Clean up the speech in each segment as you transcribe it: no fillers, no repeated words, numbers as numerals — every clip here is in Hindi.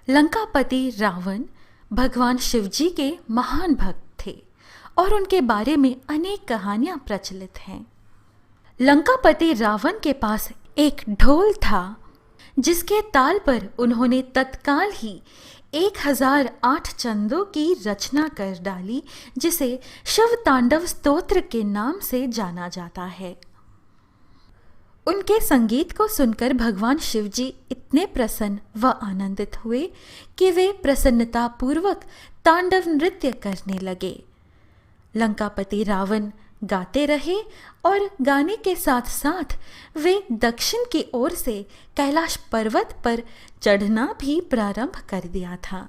लंकापति रावण भगवान शिवजी के महान भक्त थे और उनके बारे में अनेक कहानियां प्रचलित हैं। लंकापति रावण के पास एक ढोल था जिसके ताल पर उन्होंने तत्काल ही 1008 चंदों की रचना कर डाली, जिसे शिव तांडव स्तोत्र के नाम से जाना जाता है। उनके संगीत को सुनकर भगवान शिवजी इतने प्रसन्न व आनंदित हुए कि वे प्रसन्नता पूर्वक तांडव नृत्य करने लगे। लंकापति रावण गाते रहे और गाने के साथ साथ वे दक्षिण की ओर से कैलाश पर्वत पर चढ़ना भी प्रारंभ कर दिया था।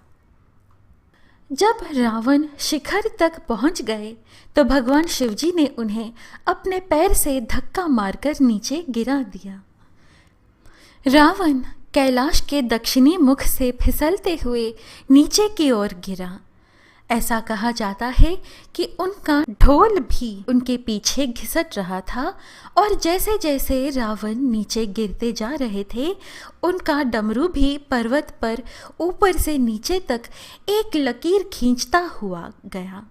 जब रावण शिखर तक पहुंच गए तो भगवान शिवजी ने उन्हें अपने पैर से धक्का मारकर नीचे गिरा दिया। रावण कैलाश के दक्षिणी मुख से फिसलते हुए नीचे की ओर गिरा। ऐसा कहा जाता है कि उनका ढोल भी उनके पीछे घिसट रहा था और जैसे जैसे रावण नीचे गिरते जा रहे थे, उनका डमरू भी पर्वत पर ऊपर से नीचे तक एक लकीर खींचता हुआ गया।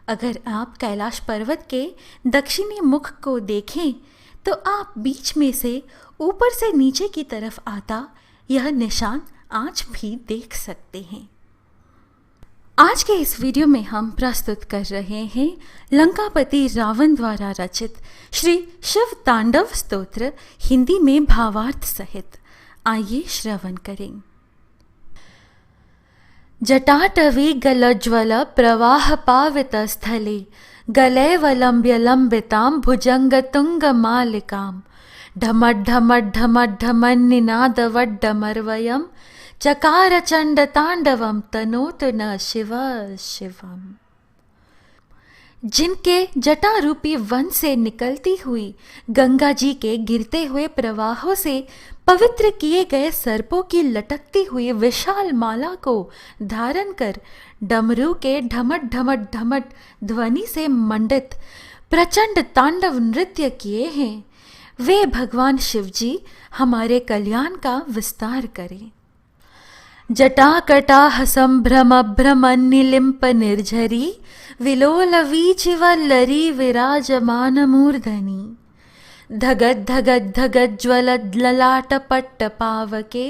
अगर आप कैलाश पर्वत के दक्षिणी मुख को देखें तो आप बीच में से ऊपर से नीचे की तरफ आता यह निशान आज भी देख सकते हैं। आज के इस वीडियो में हम प्रस्तुत कर रहे हैं लंकापति रावण द्वारा रचित श्री शिव तांडव स्तोत्र हिंदी में भावार्थ सहित। आइए श्रवण करें। जटाटवी गलज्वल प्रवाह पावित स्थले गलैवलंब्य लंबितां भुजंग तुंग मालिकां ढमड ढमड ढमड ढमन निनाद वड्डमर्वयम् चकार चंड तांडवम तनोत न शिव शिवम। जिनके जटा रूपी वन से निकलती हुई गंगा जी के गिरते हुए प्रवाहों से पवित्र किए गए सर्पों की लटकती हुई विशाल माला को धारण कर डमरू के ढमट ढमट ढमट ध्वनि से मंडित प्रचंड तांडव नृत्य किए हैं, वे भगवान शिवजी हमारे कल्याण का विस्तार करें। जटाकटाह संभ्रम भ्रमन्निलिम्प निर्झरी विलोल वीचिवल्लरी विराजमान मूर्धनि धगद धगद धगद ज्वलद ललाट पट्ट पावके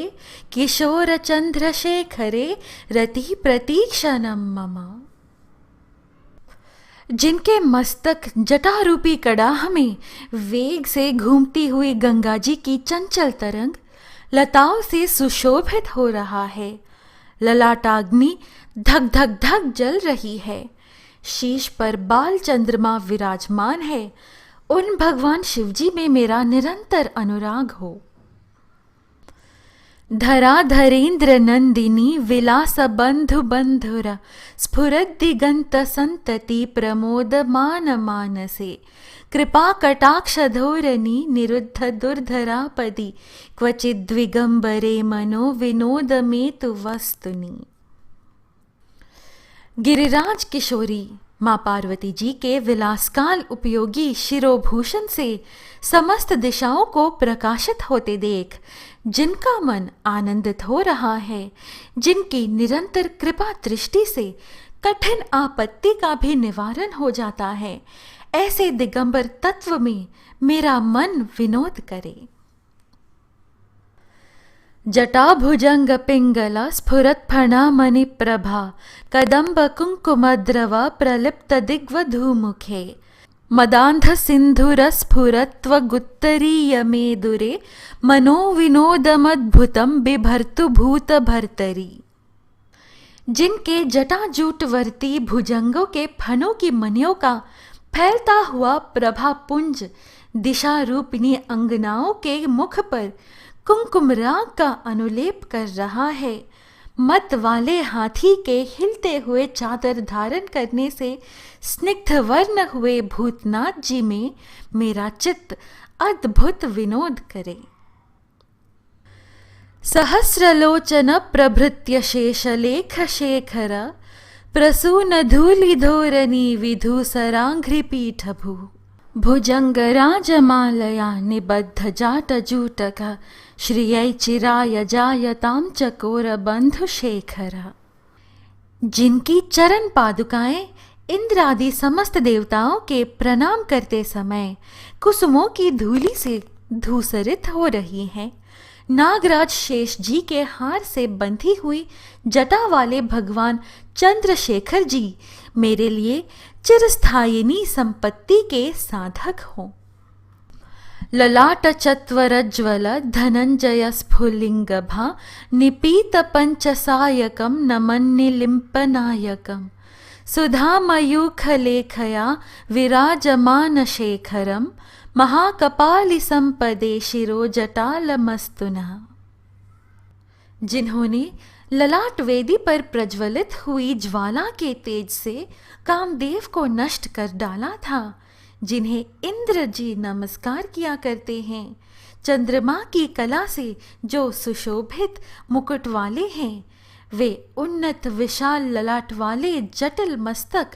किशोर चंद्रशेखरे रति प्रतीक्षणम मम। जिनके मस्तक जटारूपी कड़ाह में वेग से घूमती हुई गंगा जी की चंचल तरंग लताओं से सुशोभित हो रहा है, ललाटाग्नि धक धक धक जल रही है, शीश पर बाल चंद्रमा विराजमान है, उन भगवान शिवजी में मेरा निरंतर अनुराग हो। धराधरेन्द्र नंदिनी विलास बंधु बंधुर स्फुरद दिगंत संतति प्रमोदमान मानसे कृपा कटाक्ष धोरणी निरुद्ध दुर्धरापदि क्वचिद् द्विगंबरे मनो विनोद में तु वस्तुनि। गिरिराज किशोरी माँ पार्वती जी के विलासकाल उपयोगी शिरोभूषण से समस्त दिशाओं को प्रकाशित होते देख जिनका मन आनंदित हो रहा है, जिनकी निरंतर कृपा दृष्टि से कठिन आपत्ति का भी निवारण हो जाता है, ऐसे दिगंबर तत्व में मेरा मन विनोद करे। जटा भुजंग पिंगला स्फुरत फणा मणि प्रभा कदम्ब कुंकुमद्रव प्रलिप्त दिग्वधूमुखे मदांध सिंधुर स्फुरत्व गुत्तरीय मेदुरे मनो विनोदमद्भुतम बिभर्तु भूत भर्तरी। जिनके जटाजूटवर्ती भुजंगों के फनों की मणियों का फैलता हुआ प्रभा पुंज दिशा रूपिणी अंगनाओं के मुख पर कुंकुम राग का अनुलेप कर रहा है, मत वाले हाथी के हिलते हुए चादर धारण करने से स्निग्ध वर्ण हुए भूतनाथ जी में मेरा चित्त अद्भुत विनोद करे। सहस्रलोचन प्रभृत्य शेषलेख शेखर प्रसून धूलि धोरणी विधु सरांघ्रि पीठभू भुजङ्गराजमालया निबद्धजाटजूटकः श्रियै चिराय जायतां चकोरबन्धुशेखर। जिनकी चरण पादुकाएं इंद्र आदि समस्त देवताओं के प्रणाम करते समय कुसुमों की धूलि से धूसरित हो रही हैं, नागराज शेष जी के हार से बंधी हुई जटा वाले भगवान चंद्रशेखर जी मेरे लिए चिरस्थायिनी संपत्ति के साधक हों। ललाट चत्वरज्वल धनंजय स्फुलिंगभा निपीत पंचसायकम नमन्निलिम्पनायकम सुधामयूखलेखया विराजमान शेखरम महाकपालि संपदे शिरो जटालमस्तुनः। जिन्होंने ललाट वेदी पर प्रज्वलित हुई ज्वाला के तेज से कामदेव को नष्ट कर डाला था, जिन्हें इंद्र जी नमस्कार किया करते हैं, चंद्रमा की कला से जो सुशोभित मुकुट वाले हैं, वे उन्नत विशाल ललाट वाले जटिल मस्तक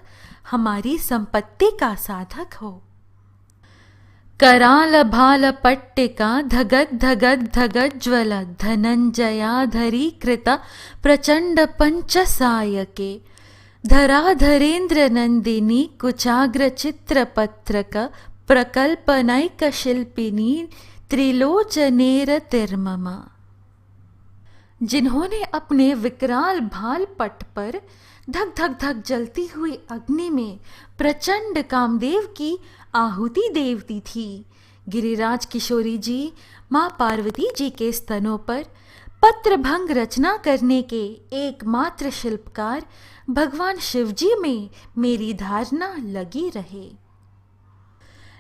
हमारी संपत्ति का साधक हो। कराल भाल पट्टिका धगद धगद धगद ज्वल धनंजयाधरी कृत प्रचंड पंचसायके धराधरेन्द्र नंदिनी कुचाग्र चित्रपत्रक प्रकल्पनैक शिल्पिनी त्रिलोचनेर तिर्ममा। जिन्होंने अपने विकराल भाल पट पर धक धक धक जलती हुई अग्नि में प्रचंड कामदेव की आहुति देवती थी, गिरिराज किशोरी जी माँ पार्वती जी के स्तनों पर पत्रभंग रचना करने के एकमात्र शिल्पकार भगवान शिव जी में मेरी धारणा लगी रहे।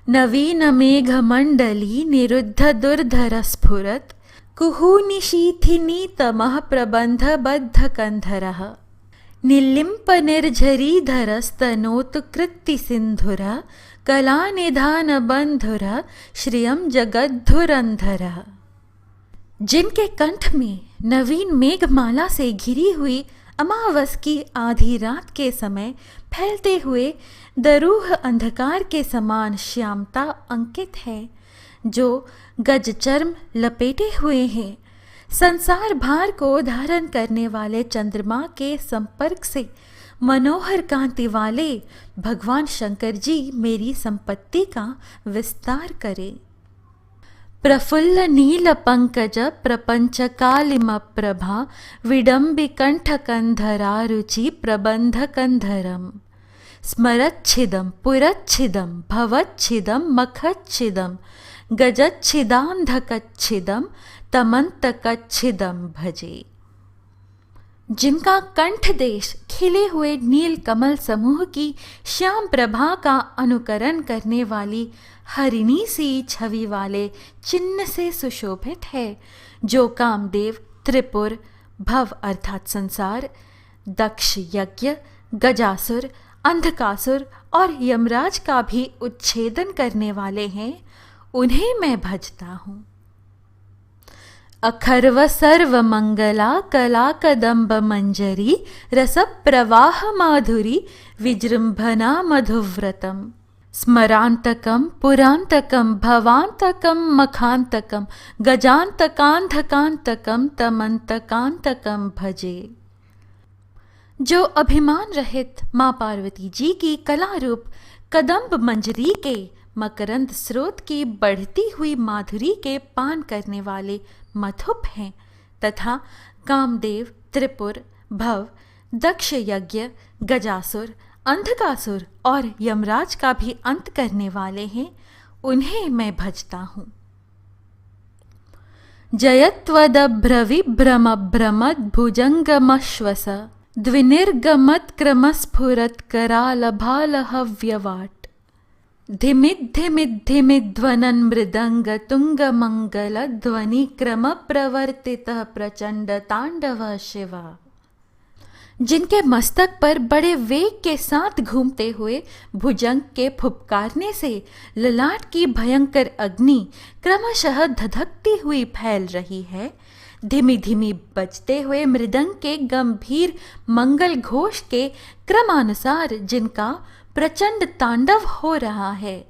नवीन मेघ मंडली निरुद्ध दुर्धर स्फुरत कुहूनिशीथिनी तमः प्रबंध बद्ध कंधरः निलिम्प निर्झरीधरस्तनोतु कृत्ति सिंधुरः कलानिधान बंधुरः श्रियं जगद्धुरंधरः। जिनके कंठ में नवीन मेघमाला से घिरी हुई अमावस की आधी रात के समय फैलते हुए दरूह अंधकार के समान श्यामता अंकित है, जो गज चर्म लपेटे हुए हैं, संसार भार को धारण करने वाले चंद्रमा के संपर्क से मनोहर कांति वाले भगवान शंकर जी मेरी संपत्ति का विस्तार करें। प्रफुल्ल नील पंकज प्रपंच कालिम प्रभा विडंबि कंठ कंधरा रुचि प्रबंध कंधरम स्मरच्छिदम पुरच्छिदम भवच्छिदम मखच्छिदम गजच्छिदांधकच्छिदम तमंतकच्छिदम भजे। जिनका कंठ देश खिले हुए नील कमल समूह की श्याम प्रभा का अनुकरण करने वाली हरिणी सी छवि वाले चिन्ह से सुशोभित है, जो कामदेव, त्रिपुर, भव अर्थात संसार, दक्ष यज्ञ, गजासुर, अंधकासुर और यमराज का भी उच्छेदन करने वाले हैं, उन्हें मैं भजता हूँ। अखर्व सर्व मंगला कला कदम्ब मंजरी रस प्रवाह माधुरी विजृंभना मधुव्रतम स्मरांतकम पुरांतकम भवांतकम मखांतकम गजांतकांधकांतकम तमंतकांतकम भजे। जो अभिमान रहित माँ पार्वती जी की कला रूप कदम्ब मंजरी के मकरंद स्रोत की बढ़ती हुई माधुरी के पान करने वाले मथुप हैं, तथा कामदेव, त्रिपुर, भव, दक्ष यज्ञ, गजासुर, अंधकासुर और यमराज का भी अंत करने वाले हैं, उन्हें मैं भजता हूँ। जयत्वदभ्रविभ्रमभ्रमद भुजंगमश्वस द्विनिर्गमत्क्रमस्फुरत करालभालहव्यवाट धिमिद्धिमिद्धिमिध्वनन् मृदंग तुंग मंगल ध्वनि क्रम प्रवर्तितः प्रचंड तांडव शिवा। जिनके मस्तक पर बड़े वेग के साथ घूमते हुए भुजंग के फुफकारने से ललाट की भयंकर अग्नि क्रमशः धधकती हुई फैल रही है, धीमी धीमी बजते हुए मृदंग के गंभीर मंगल घोष के क्रमानुसार जिनका प्रचंड तांडव हो रहा है,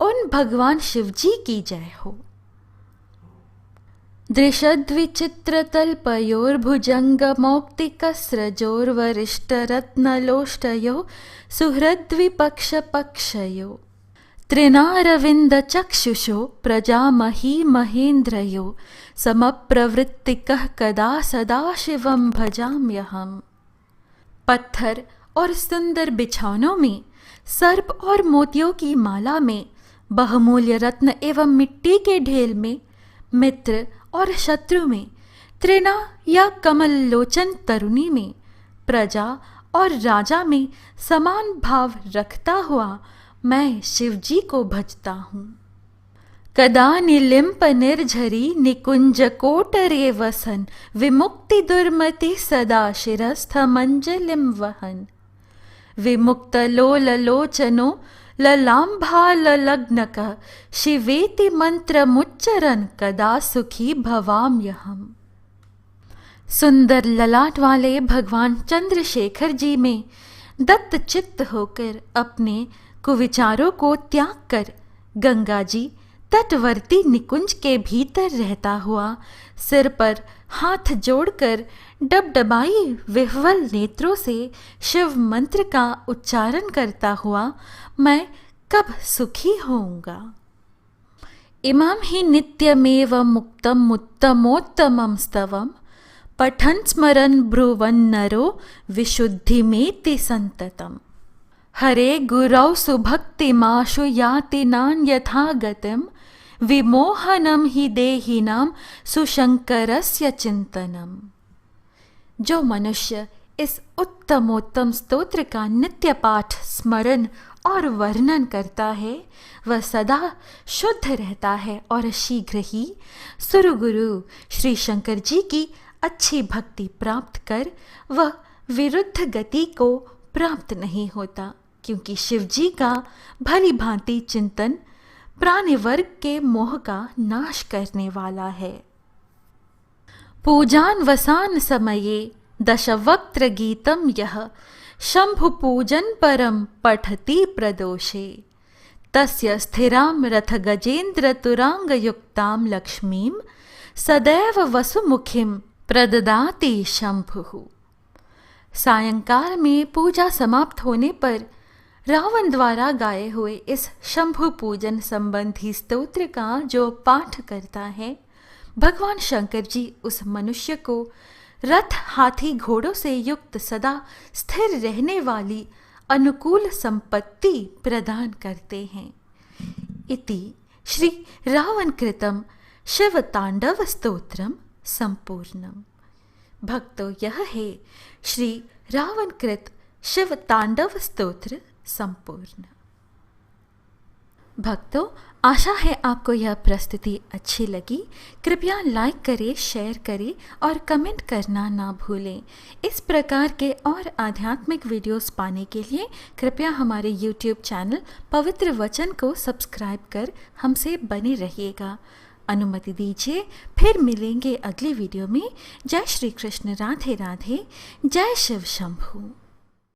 उन भगवान शिव जी की जय हो। दृशद्विचित्रतल्पयोर्भुजङ्गमौक्तिकस्रजोर्वरिष्ठरत्नलोष्टयो सुहृद्विपक्षपक्षयो त्रिनारविन्दचक्षुषो प्रजामही महेन्द्रयो समप्रवृत्तिकः कदा सदा शिवं भजाम्यहम्। पत्थर और सुंदर बिछौनों में, सर्प और मोतियों की माला में, बहुमूल्य रत्न एवं मिट्टी के ढेल में, मित्र और शत्रु में, त्रिना या कमल लोचन तरुणी में, प्रजा और राजा में समान भाव रखता हुआ मैं शिवजी को भजता हूँ। कदा निलिम्प निर्झरी निकुंज कोटरे वसन विमुक्ति दुर्मति सदा शिरस्थ मंजलिम वहन। विमुक्त लोल लोचनो ललाम्भालग्नक शिवेति मंत्र मुच्चरन कदा सुखी भवाम्यहम्। सुंदर ललाट वाले भगवान चंद्रशेखर जी में दत्त चित्त होकर अपने कुविचारों को त्याग कर गंगा जी तटवर्ती निकुंज के भीतर रहता हुआ सिर पर हाथ जोड़कर डबडबाई विह्वल नेत्रों से शिव मंत्र का उच्चारण करता हुआ मैं कब सुखी होऊंगा। इमाम ही नित्यमेव मुक्तम उत्तमोत्तमं स्तवम पठन् स्मरन् ब्रुवन् नरो विशुद्धिमेति संततम्। हरे गुरौ सुभक्तिमाशु याति नान्यथा गतिं विमोहनं हि देहिनां सुशंकरस्य चिंतनम्। जो मनुष्य इस उत्तमोत्तम स्तोत्र का नित्य पाठ, स्मरण और वर्णन करता है वह सदा शुद्ध रहता है और शीघ्र ही सुरगुरु श्री शंकर जी की अच्छी भक्ति प्राप्त कर वह विरुद्ध गति को प्राप्त नहीं होता, क्योंकि शिव जी का भली भांति चिंतन प्राणी वर्ग के मोह का नाश करने वाला है। पूजान वसान समये दशवक्त्र गीतम यह शंभु पूजन परम पठति प्रदोषे तस्य स्थिराम रथ गजेंद्र तुरांग युक्ताम लक्ष्मीं सदैव वसुमुखीं प्रददाति शंभुः। सायंकाल में पूजा समाप्त होने पर रावण द्वारा गाए हुए इस शंभु पूजन संबंधी स्तोत्र का जो पाठ करता है, भगवान शंकर जी उस मनुष्य को रथ हाथी घोड़ों से युक्त सदा स्थिर रहने वाली अनुकूल संपत्ति प्रदान करते हैं। इति श्री रावण कृतम शिव तांडव स्तोत्रम संपूर्णम। भक्तों, यह है श्री रावण कृत शिव तांडव स्तोत्र संपूर्ण। भक्तों, आशा है आपको यह प्रस्तुति अच्छी लगी। कृपया लाइक करें, शेयर करें और कमेंट करना ना भूलें। इस प्रकार के और आध्यात्मिक वीडियोस पाने के लिए कृपया हमारे YouTube चैनल पवित्र वचन को सब्सक्राइब कर हमसे बने रहिएगा। अनुमति दीजिए, फिर मिलेंगे अगली वीडियो में। जय श्री कृष्ण, राधे राधे, जय शिव शंभू।